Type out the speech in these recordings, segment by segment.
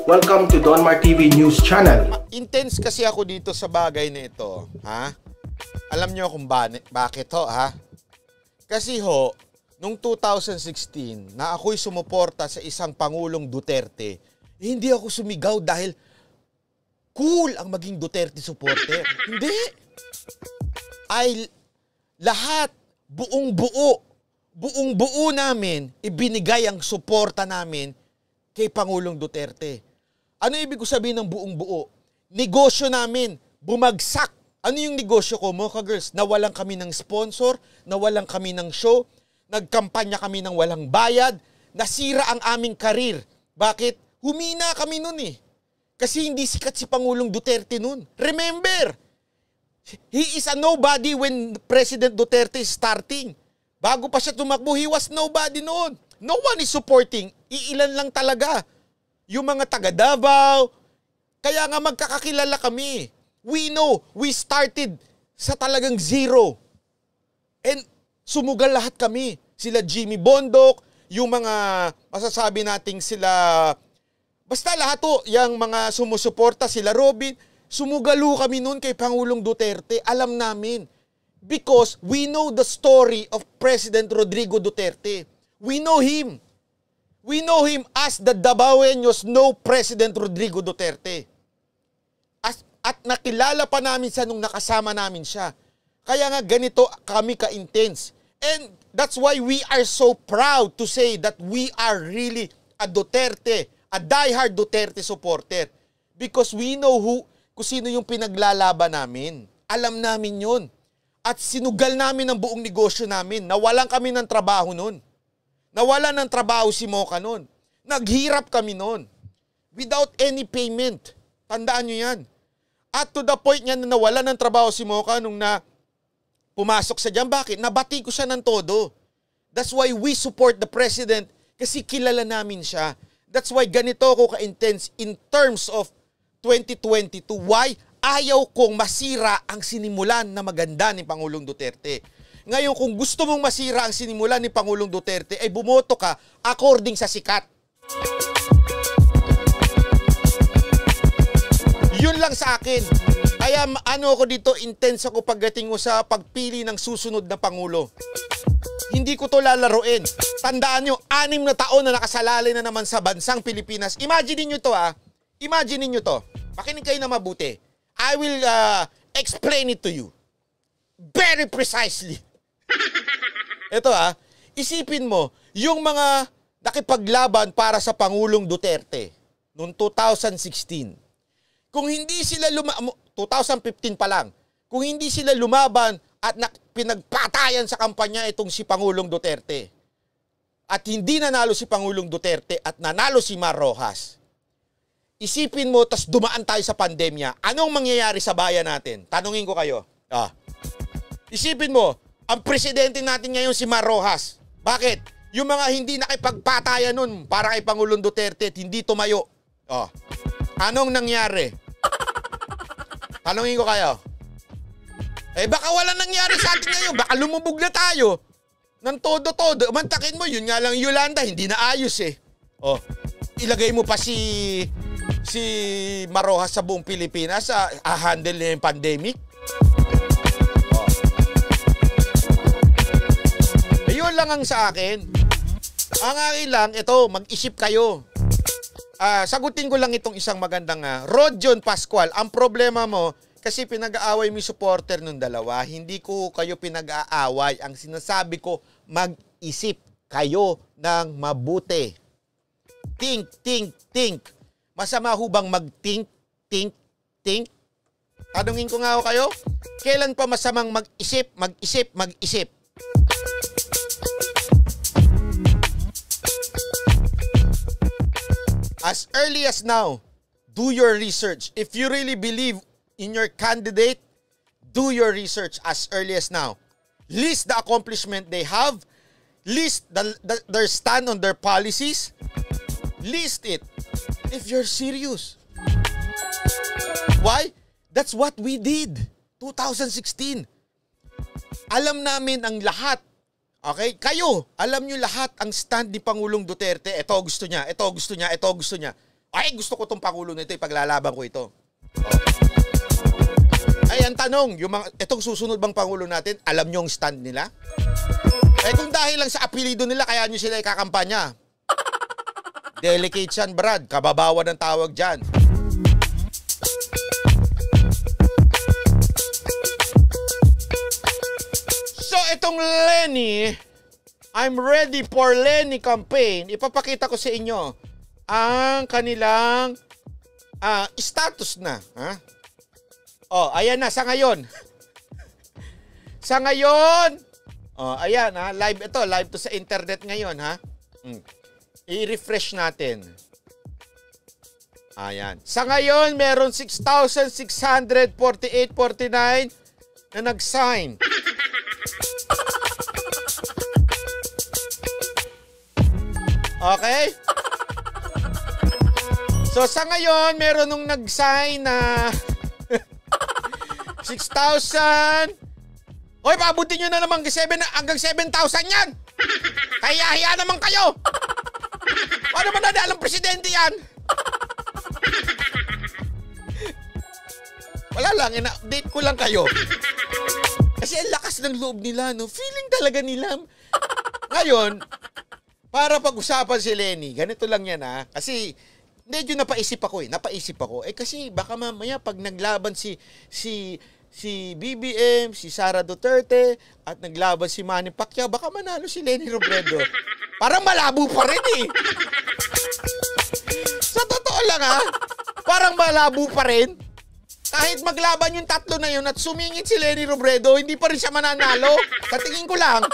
Welcome to Donmar TV News Channel. Intense kasi ako dito sa bagay na ito, ha? Alam niyo kung bakit ho, ha? Kasi ho, nung 2016 na ako'y sumuporta sa isang Pangulong Duterte, hindi ako sumigaw dahil cool ang maging Duterte supporter. Hindi. Ay lahat, buong buo namin, ibinigay ang suporta namin kay Pangulong Duterte. Ano ibig ko sabihin ng buong buo? Negosyo namin, bumagsak. Ano yung negosyo ko, Mocha Girls? Nawalan kami ng sponsor, nawalan kami ng show, nagkampanya kami ng walang bayad, nasira ang aming karir. Bakit? Humina kami nun eh. Kasi hindi sikat si Pangulong Duterte nun. Remember, he is a nobody when President Duterte is starting. Bago pa siya tumakbo, he was nobody noon. No one is supporting. Iilan lang talaga. Yung mga taga Davao. Kaya nga magkakakilala kami. We know, we started sa talagang zero. And sumugal lahat kami. Sila Jimmy Bondok, yung mga masasabi nating sila, basta lahat to, yung mga sumusuporta, sila Robin, sumugalo kami noon kay Pangulong Duterte. Alam namin. Because we know the story of President Rodrigo Duterte. We know him. We know him as the Davaoeños know President Rodrigo Duterte. At nakilala pa namin siya nung nakasama namin siya. Kaya nga ganito kami ka-intense. And that's why we are so proud to say that we are really a Duterte, a diehard Duterte supporter. Because we know kung sino yung pinaglalaban namin. Alam namin yun. At sinugal namin ang buong negosyo namin. Nawalan kami ng trabaho nun. Nawalan ng trabaho si Mocha nun. Naghirap kami nun. Without any payment. Tandaan nyo yan. At to the point niya na nawalan ng trabaho si Mocha nung pumasok sa dyan. Bakit? Nabati ko siya ng todo. That's why we support the President kasi kilala namin siya. That's why ganito ako ka-intense in terms of 2022. Why? Ayaw kong masira ang sinimulan na maganda ni Pangulong Duterte. Ngayon, kung gusto mong masira ang sinimulan ni Pangulong Duterte, ay bumoto ka according sa sikat. Yun lang sa akin. Kaya ano ako dito, intense ako pagdating mo sa pagpili ng susunod na Pangulo. Hindi ko to lalaruin. Tandaan nyo, 6 na taon na nakasalalay na naman sa bansang Pilipinas. Imagine nyo to Imagine nyo to. Makinig kayo na mabuti. I will explain it to you. Very precisely. Ito isipin mo, yung mga nakipaglaban para sa Pangulong Duterte noong 2016. Kung hindi sila 2015 pa lang, kung hindi sila lumaban at pinagpatayan sa kampanya itong si Pangulong Duterte, at hindi nanalo si Pangulong Duterte at nanalo si Mar Rojas, isipin mo, tas dumaan tayo sa pandemya. Anong mangyayari sa bayan natin? Tanungin ko kayo. Isipin mo, ang presidente natin ngayon si Mar Rojas. Bakit? Yung mga hindi nakipagpatayan nun para kay Pangulong Duterte at hindi tumayo. Anong nangyari? Tanungin ko kayo. Baka wala nangyari sa atin ngayon. Baka lumubog na tayo. Nang todo-todo. Mantakin mo, yun nga lang Yolanda, hindi na ayos ilagay mo pa si Mar Rojas sa buong Pilipinas handle na yung pandemic. Ayun lang ang sa akin. Ang akin lang, ito, mag-isip kayo. Sagutin ko lang itong isang magandang Rod John Pascual. Ang problema mo, kasi pinag-aaway mo yung supporter nung dalawa, hindi ko kayo pinag-aaway. Ang sinasabi ko, mag-isip kayo ng mabuti. Think, think, think. Masama ho bang mag-think, think, think? Tanungin ko nga ho kayo, kailan pa masamang mag-isip, mag-isip, mag-isip? As early as now, do your research. If you really believe in your candidate, do your research as early as now. List the accomplishment they have. List their stand on their policies. List it. If you're serious. Why? That's what we did. 2016. Alam namin ang lahat. Okay? Kayo, alam nyo lahat ang stand ni Pangulong Duterte. Ito gusto niya, ito gusto niya, ito gusto niya. Ay, gusto ko tong pangulo na ito, ipaglalaban ko ito. Ay, ang tanong, itong susunod bang pangulo natin, alam nyo ang stand nila? Eh kung dahil lang sa apelido nila, kaya nyo sila ikakampanya. Delicate yan, Brad. Kababawan ang tawag dyan. So, itong Lenny, I'm ready for Lenny campaign. Ipapakita ko sa inyo ang kanilang status na. Ha? Oh, ayan na, sa ngayon. Sa ngayon, oh, ayan ha, live ito, live to sa internet ngayon ha. I-refresh natin. Ayan. Sa ngayon, meron 6,648.49 na nag-sign. Okay? So, sa ngayon, meron nung nag-sign na 6,000. Hoy, paabutin nyo na naman hanggang 7,000 yan. Kaya naman kayo. Paano man nadalang presidente yan? Wala lang, ina-update ko lang kayo. Kasi ang lakas ng loob nila, no? Feeling talaga nila. Ngayon, para pag-usapan si Lenny, ganito lang yan ha. Kasi medyo napaisip ako eh. Kasi baka mamaya pag naglaban si BBM, si Sara Duterte, at naglaban si Manny Pacquiao, baka manalo si Lenny Robredo. Parang malabo pa rin eh. Sa totoo lang ha, parang malabo pa rin. Kahit maglaban yung tatlo na yun at sumingit si Lenny Robredo, hindi pa rin siya mananalo. Sa tingin ko lang.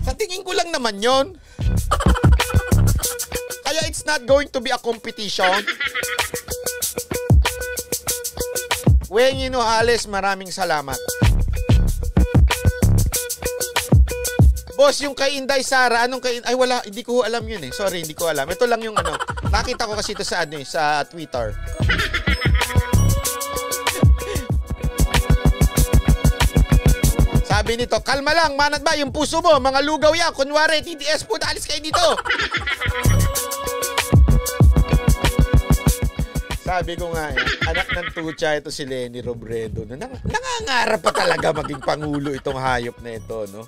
Sa tingin ko lang naman yon. Kaya it's not going to be a competition. Weng Inuhales, maraming salamat. Boss, yung kay Inday Sara, anong kay... Ay, wala, hindi ko alam yun eh. Sorry, hindi ko alam. Ito lang yung ano. Nakita ko kasi ito sa, sa Twitter. Sabi nito, kalma lang, manat ba? Yung puso mo, mga lugaw yan. Kunwari, TDS po, alis kayo dito. Sabi ko nga, anak ng tutsa ito si Lenny Robredo. Nangangarap pa talaga maging pangulo itong hayop na ito, no?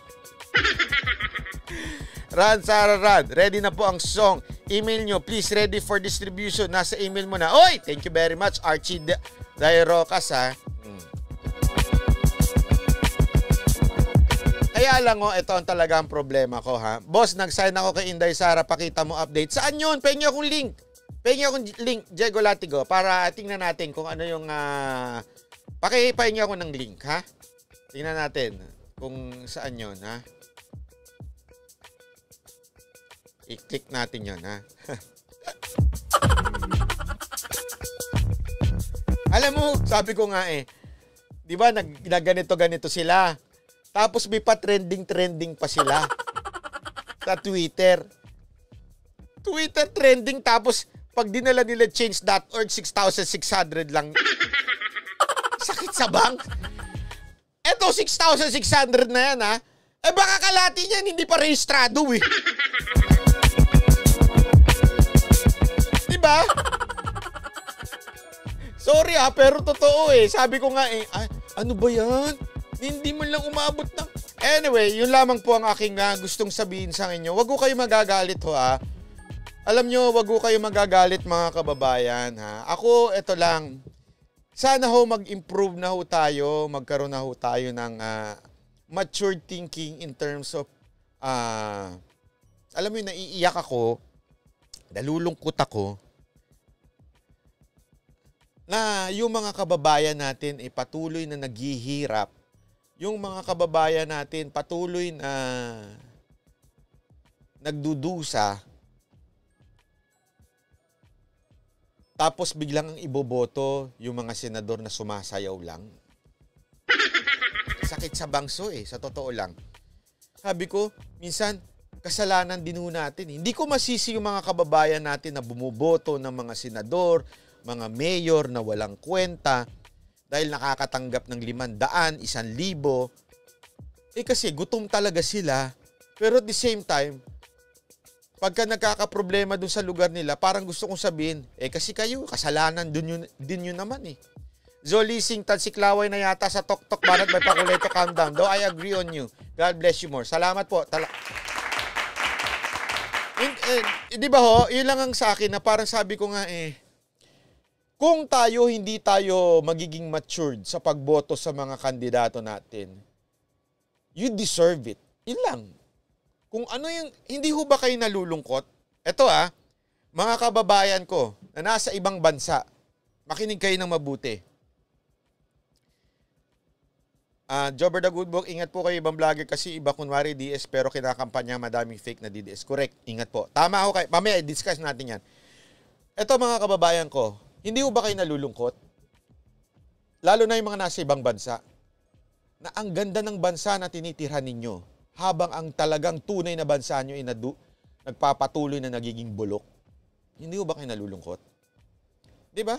Ran, Sarah Ran, ready na po ang song. Email nyo, please, ready for distribution. Nasa email mo na. Oy, thank you very much, Archie Dairocas, ha. Kaya lang, ito ang talagang problema ko, ha. Boss, nag-sign ako kay Inday Sara, pakita mo update. Saan yun? Pengi akong link. Pengi akong link, Diego Latigo, para tingnan natin kung ano yung... Pakipahingi ako ng link, ha. Tingnan natin kung saan yun, ha. I-click natin yun, ha. Alam mo, sabi ko nga di ba, ganito sila. Tapos may pa-trending pa sila sa Twitter. Twitter trending, tapos pag dinala nila change.org, 6,600 lang. Sakit sa bank. Eto, 6,600 na yan, ha. Baka kalati niyan, hindi pa rehistrado, eh. Diba? Sorry pero totoo Sabi ko nga ano ba yan? Hindi mo lang umabot ng... Anyway, yun lamang po ang aking gustong sabihin sa inyo. Wag ko kayo magagalit Alam nyo, wag ko kayo magagalit mga kababayan Ako, ito lang. Sana mag-improve na tayo, magkaroon na tayo ng mature thinking in terms of alam mo, naiiyak ako, nalulungkot ako na yung mga kababayan natin patuloy na naghihirap. Yung mga kababayan natin patuloy na nagdudusa. Tapos biglang ang iboboto yung mga senador na sumasayaw lang. Sakit sa bangso sa totoo lang. Sabi ko, minsan kasalanan din natin. Hindi ko masisi yung mga kababayan natin na bumuboto ng mga senador, mga mayor na walang kwenta dahil nakakatanggap ng 500, 1,000. Kasi gutom talaga sila. Pero at the same time, pagka nagkakaproblema dun sa lugar nila, parang gusto kong sabihin, kasi kayo, kasalanan din yun naman eh. Zolising, Tansiklaway na yata sa Tok-Tok Banat by Pakuleto, calm down. Though I agree on you. God bless you more. Salamat po. Di ba ho, yun lang ang sa akin na parang sabi ko nga kung hindi tayo magiging matured sa pagboto sa mga kandidato natin, you deserve it. Yun lang. Kung ano yung, hindi ho ba kayo nalulungkot? Ito mga kababayan ko na nasa ibang bansa, makinig kayo ng mabuti. Jobber the Good Book, ingat po kayo ibang vlogger kasi iba kunwari DS pero kinakampanya madaming fake na DDS. Correct, ingat po. Tama ako kayo. Mamaya i-discuss natin yan. Ito mga kababayan ko, hindi ho ba kayo nalulungkot? Lalo na yung mga nasa ibang bansa. Na ang ganda ng bansa na tinitirhan ninyo habang ang talagang tunay na bansa nyo ay nagpapatuloy na nagiging bulok. Hindi ho ba kayo nalulungkot? Di ba?